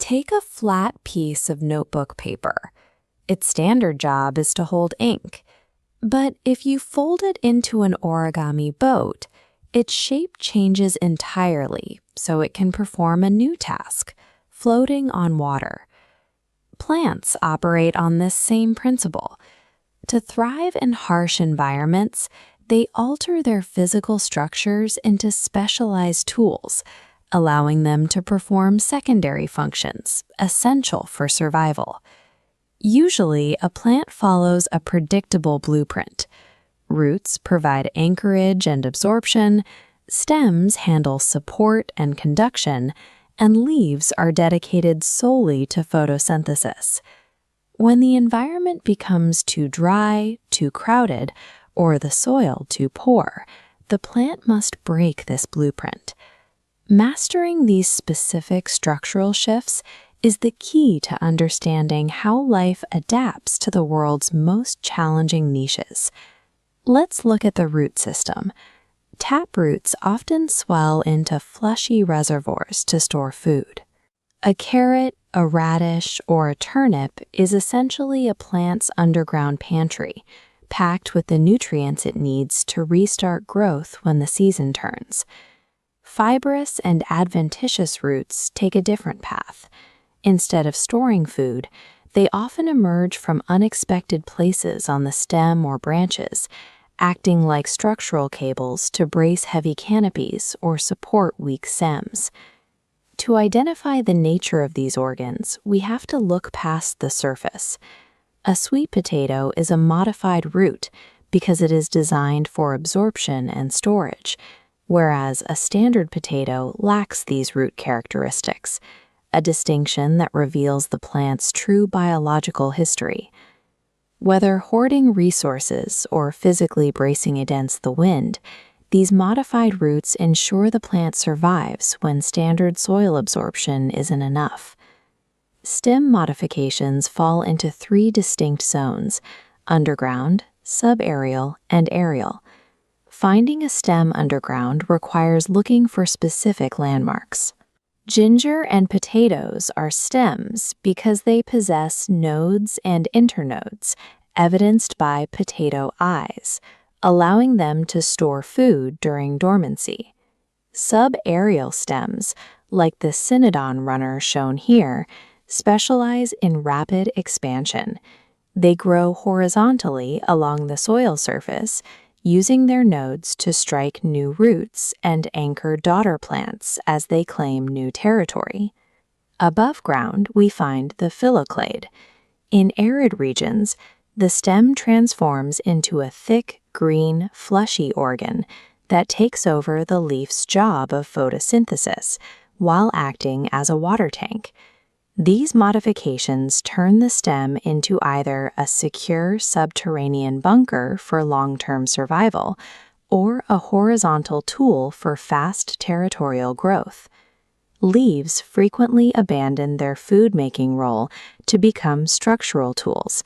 Take a flat piece of notebook paper. Its standard job is to hold ink. But if you fold it into an origami boat, its shape changes entirely so it can perform a new task, floating on water. Plants operate on this same principle. To thrive in harsh environments, they alter their physical structures into specialized tools, allowing them to perform secondary functions essential for survival. Usually, a plant follows a predictable blueprint. Roots provide anchorage and absorption, stems handle support and conduction, and leaves are dedicated solely to photosynthesis. When the environment becomes too dry, too crowded, or the soil too poor, the plant must break this blueprint. Mastering these specific structural shifts is the key to understanding how life adapts to the world's most challenging niches. Let's look at the root system. Taproots often swell into fleshy reservoirs to store food. A carrot, a radish, or a turnip is essentially a plant's underground pantry, packed with the nutrients it needs to restart growth when the season turns. Fibrous and adventitious roots take a different path. Instead of storing food, they often emerge from unexpected places on the stem or branches, acting like structural cables to brace heavy canopies or support weak stems. To identify the nature of these organs, we have to look past the surface. A sweet potato is a modified root because it is designed for absorption and storage, whereas a standard potato lacks these root characteristics, a distinction that reveals the plant's true biological history. Whether hoarding resources or physically bracing against the wind, these modified roots ensure the plant survives when standard soil absorption isn't enough. Stem modifications fall into three distinct zones: underground, subaerial, and aerial. Finding a stem underground requires looking for specific landmarks. Ginger and potatoes are stems because they possess nodes and internodes, evidenced by potato eyes, allowing them to store food during dormancy. Subaerial stems, like the Synodon runner shown here, specialize in rapid expansion. They grow horizontally along the soil surface, using their nodes to strike new roots and anchor daughter plants as they claim new territory. Above ground, we find the phylloclade. In arid regions, the stem transforms into a thick, green, fleshy organ that takes over the leaf's job of photosynthesis while acting as a water tank. These modifications turn the stem into either a secure subterranean bunker for long-term survival or a horizontal tool for fast territorial growth. Leaves frequently abandon their food-making role to become structural tools.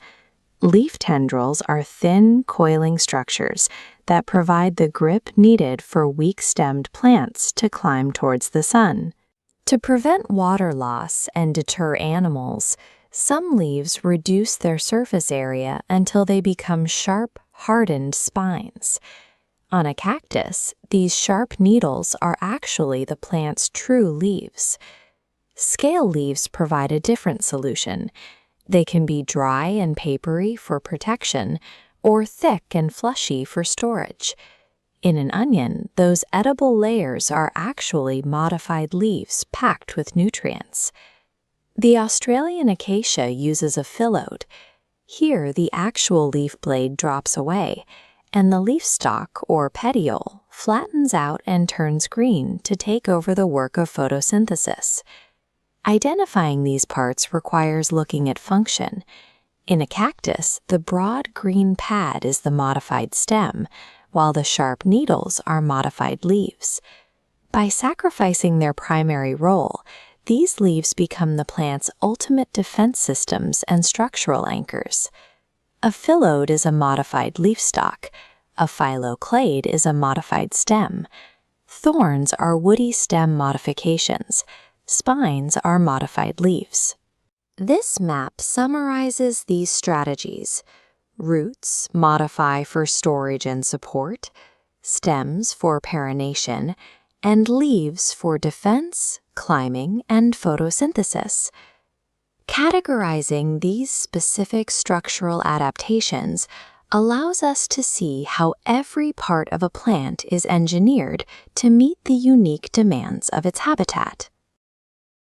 Leaf tendrils are thin, coiling structures that provide the grip needed for weak-stemmed plants to climb towards the sun. To prevent water loss and deter animals, some leaves reduce their surface area until they become sharp, hardened spines. On a cactus, these sharp needles are actually the plant's true leaves. Scale leaves provide a different solution. They can be dry and papery for protection, or thick and fleshy for storage. In an onion, those edible layers are actually modified leaves packed with nutrients. The Australian acacia uses a phyllodes. Here, the actual leaf blade drops away, and the leaf stalk, or petiole, flattens out and turns green to take over the work of photosynthesis. Identifying these parts requires looking at function. In a cactus, the broad green pad is the modified stem, while the sharp needles are modified leaves. By sacrificing their primary role, these leaves become the plant's ultimate defense systems and structural anchors. A phyllodes is a modified leaf stalk. A phylloclade is a modified stem. Thorns are woody stem modifications. Spines are modified leaves. This map summarizes these strategies. Roots modify for storage and support, stems for pollination, and leaves for defense, climbing, and photosynthesis. Categorizing these specific structural adaptations allows us to see how every part of a plant is engineered to meet the unique demands of its habitat.